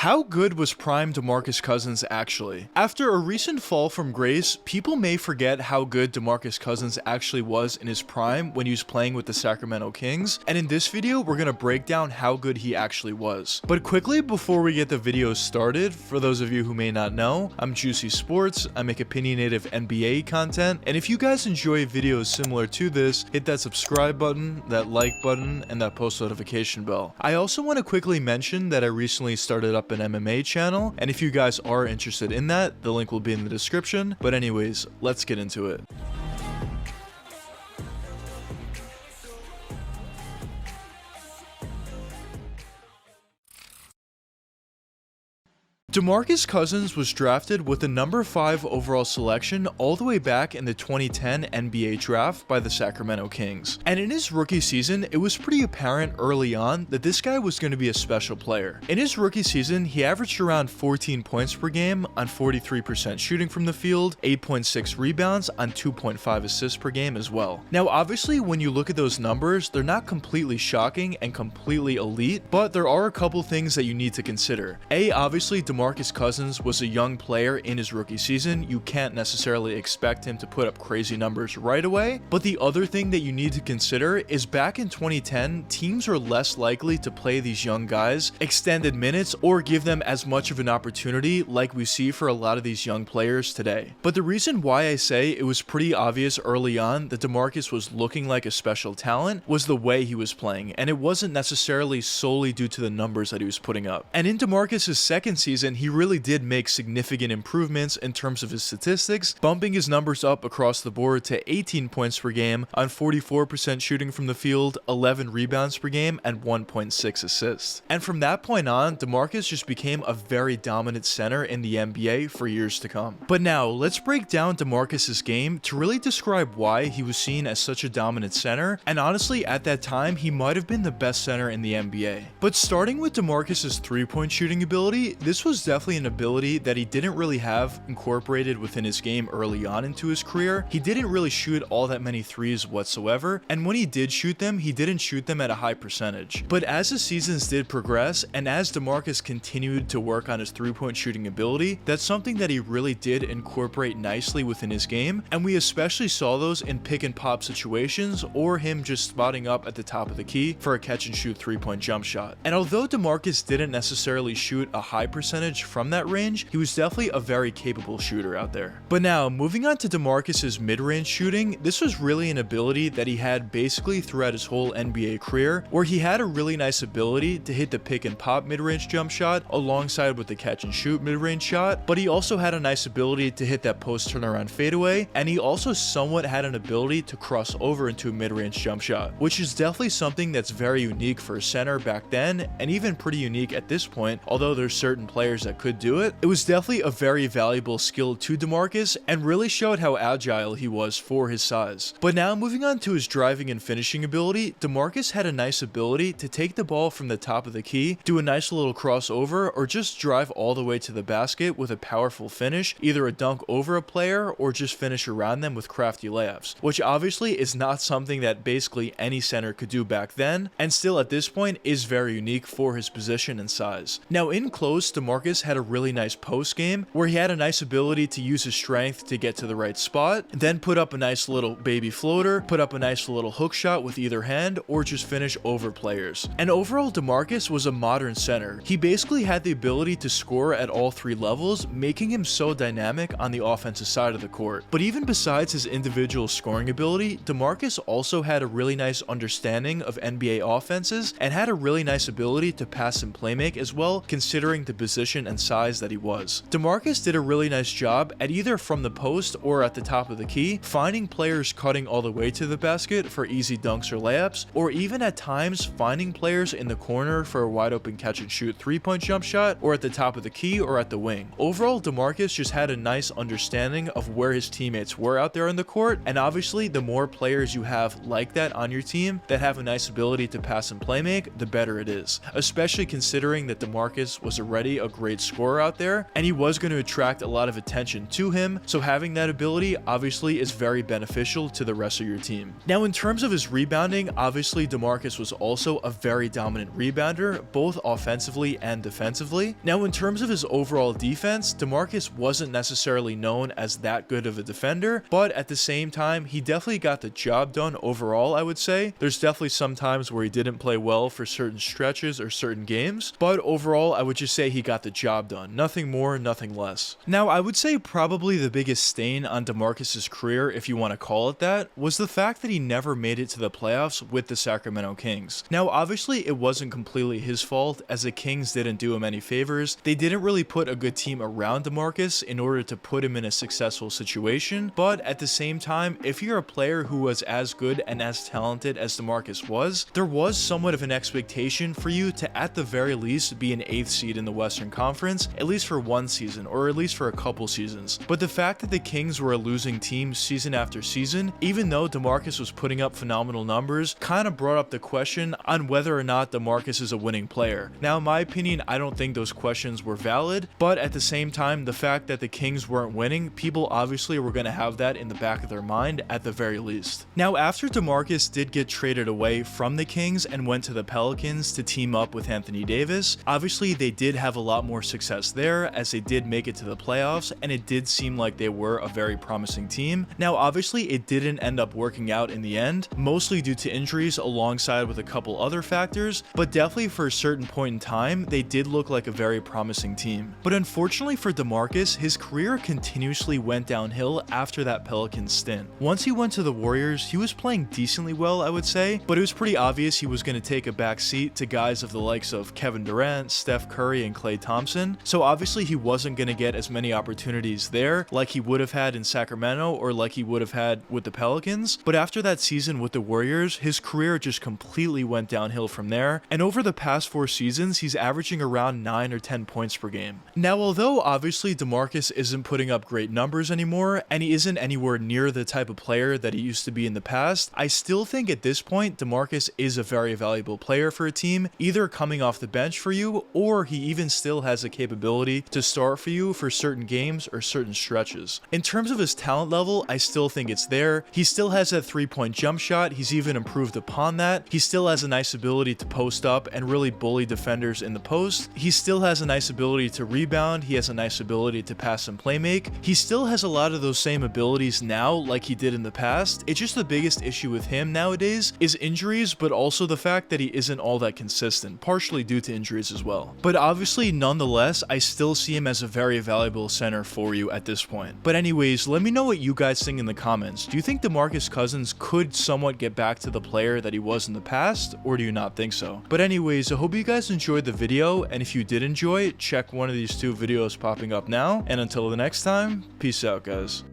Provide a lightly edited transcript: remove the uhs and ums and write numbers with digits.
How good was prime Demarcus Cousins actually? After a recent fall from grace, people may forget how good Demarcus Cousins actually was in his prime when he was playing with the Sacramento Kings, and in this video we're gonna break down how good he actually was. But quickly before we get the video started, for those of you who may not know, I'm Juicy Sports, I make opinionated NBA content, and if you guys enjoy videos similar to this, hit that subscribe button, that like button, and that post notification bell. I also want to quickly mention that I recently started up an MMA channel, and if you guys are interested in that, the link will be in the description. But anyways, let's get into it. Demarcus Cousins was drafted with the number 5 overall selection all the way back in the 2010 NBA draft by the Sacramento Kings. And in his rookie season, it was pretty apparent early on that this guy was going to be a special player. In his rookie season, he averaged around 14 points per game on 43% shooting from the field, 8.6 rebounds on 2.5 assists per game as well. Now obviously when you look at those numbers, they're not completely shocking and completely elite, but there are a couple things that you need to consider. Obviously Demarcus Cousins was a young player in his rookie season. You can't necessarily expect him to put up crazy numbers right away. But the other thing that you need to consider is back in 2010, teams are less likely to play these young guys extended minutes or give them as much of an opportunity like we see for a lot of these young players today. But the reason why I say it was pretty obvious early on that Demarcus was looking like a special talent was the way he was playing, and it wasn't necessarily solely due to the numbers that he was putting up. And in Demarcus's second season, he really did make significant improvements in terms of his statistics, bumping his numbers up across the board to 18 points per game on 44% shooting from the field, 11 rebounds per game, and 1.6 assists. And from that point on, Demarcus just became a very dominant center in the NBA for years to come. But now, let's break down Demarcus's game to really describe why he was seen as such a dominant center, and honestly, at that time, he might have been the best center in the NBA. But starting with Demarcus's three-point shooting ability, this was definitely an ability that he didn't really have incorporated within his game early on into his career. He didn't really shoot all that many threes whatsoever, and when he did shoot them, he didn't shoot them at a high percentage. But as the seasons did progress, and as Demarcus continued to work on his three-point shooting ability, that's something that he really did incorporate nicely within his game, and we especially saw those in pick and pop situations or him just spotting up at the top of the key for a catch and shoot three-point jump shot. And although Demarcus didn't necessarily shoot a high percentage from that range, he was definitely a very capable shooter out there. But now, moving on to Demarcus's mid-range shooting, this was really an ability that he had basically throughout his whole NBA career, where he had a really nice ability to hit the pick and pop mid-range jump shot alongside with the catch and shoot mid-range shot, but he also had a nice ability to hit that post turnaround fadeaway, and he also somewhat had an ability to cross over into a mid-range jump shot, which is definitely something that's very unique for a center back then, and even pretty unique at this point, although there's certain players that could do it. It was definitely a very valuable skill to Demarcus and really showed how agile he was for his size. But now moving on to his driving and finishing ability, Demarcus had a nice ability to take the ball from the top of the key, do a nice little crossover, or just drive all the way to the basket with a powerful finish, either a dunk over a player or just finish around them with crafty layups, which obviously is not something that basically any center could do back then, and still at this point is very unique for his position and size. Now in close, Demarcus had a really nice post game where he had a nice ability to use his strength to get to the right spot, then put up a nice little baby floater, put up a nice little hook shot with either hand, or just finish over players. And overall, Demarcus was a modern center. He basically had the ability to score at all three levels, making him so dynamic on the offensive side of the court. But even besides his individual scoring ability, Demarcus also had a really nice understanding of NBA offenses and had a really nice ability to pass and playmake as well, considering the position and size that he was. Demarcus did a really nice job at either from the post or at the top of the key, finding players cutting all the way to the basket for easy dunks or layups, or even at times finding players in the corner for a wide open catch and shoot three-point jump shot, or at the top of the key or at the wing. Overall, Demarcus just had a nice understanding of where his teammates were out there in the court, and obviously the more players you have like that on your team that have a nice ability to pass and play make, the better it is, especially considering that Demarcus was already a great great scorer out there, and he was going to attract a lot of attention to him, so having that ability obviously is very beneficial to the rest of your team. Now, in terms of his rebounding, obviously Demarcus was also a very dominant rebounder, both offensively and defensively. Now, in terms of his overall defense, Demarcus wasn't necessarily known as that good of a defender, but at the same time, he definitely got the job done overall, I would say. There's definitely some times where he didn't play well for certain stretches or certain games, but overall, I would just say he got the job done. Nothing more, nothing less. Now, I would say probably the biggest stain on Demarcus's career, if you want to call it that, was the fact that he never made it to the playoffs with the Sacramento Kings. Now, obviously, it wasn't completely his fault, as the Kings didn't do him any favors. They didn't really put a good team around Demarcus in order to put him in a successful situation, but at the same time, if you're a player who was as good and as talented as Demarcus was, there was somewhat of an expectation for you to at the very least be an 8th seed in the Western Conference, at least for one season, or at least for a couple seasons. But the fact that the Kings were a losing team season after season, even though Demarcus was putting up phenomenal numbers, kind of brought up the question on whether or not Demarcus is a winning player. Now, in my opinion, I don't think those questions were valid, but at the same time, the fact that the Kings weren't winning, people obviously were going to have that in the back of their mind at the very least. Now, after Demarcus did get traded away from the Kings and went to the Pelicans to team up with Anthony Davis, obviously they did have a lot more success there, as they did make it to the playoffs, and it did seem like they were a very promising team. Now, obviously it didn't end up working out in the end, mostly due to injuries alongside with a couple other factors, but definitely for a certain point in time, they did look like a very promising team. But unfortunately for Demarcus, his career continuously went downhill after that Pelicans stint. Once he went to the Warriors, he was playing decently well, I would say, but it was pretty obvious he was going to take a back seat to guys of the likes of Kevin Durant, Steph Curry, and Klay Thompson, so obviously he wasn't going to get as many opportunities there like he would have had in Sacramento or like he would have had with the Pelicans. But after that season with the Warriors, his career just completely went downhill from there, and over the past 4 seasons, he's averaging around 9 or 10 points per game. Now, although obviously Demarcus isn't putting up great numbers anymore, and he isn't anywhere near the type of player that he used to be in the past, I still think at this point, Demarcus is a very valuable player for a team, either coming off the bench for you, or he even still has the capability to start for you for certain games or certain stretches. In terms of his talent level, I still think it's there. He still has that 3-point jump shot. He's even improved upon that. He still has a nice ability to post up and really bully defenders in the post. He still has a nice ability to rebound. He has a nice ability to pass and play make. He still has a lot of those same abilities now like he did in the past. It's just the biggest issue with him nowadays is injuries, but also the fact that he isn't all that consistent, partially due to injuries as well. But obviously, nonetheless, I still see him as a very valuable center for you at this point. But anyways, let me know what you guys think in the comments. Do you think Demarcus Cousins could somewhat get back to the player that he was in the past, or do you not think so? But anyways, I hope you guys enjoyed the video, and if you did enjoy it, check one of these 2 videos popping up now, and until the next time, peace out, guys.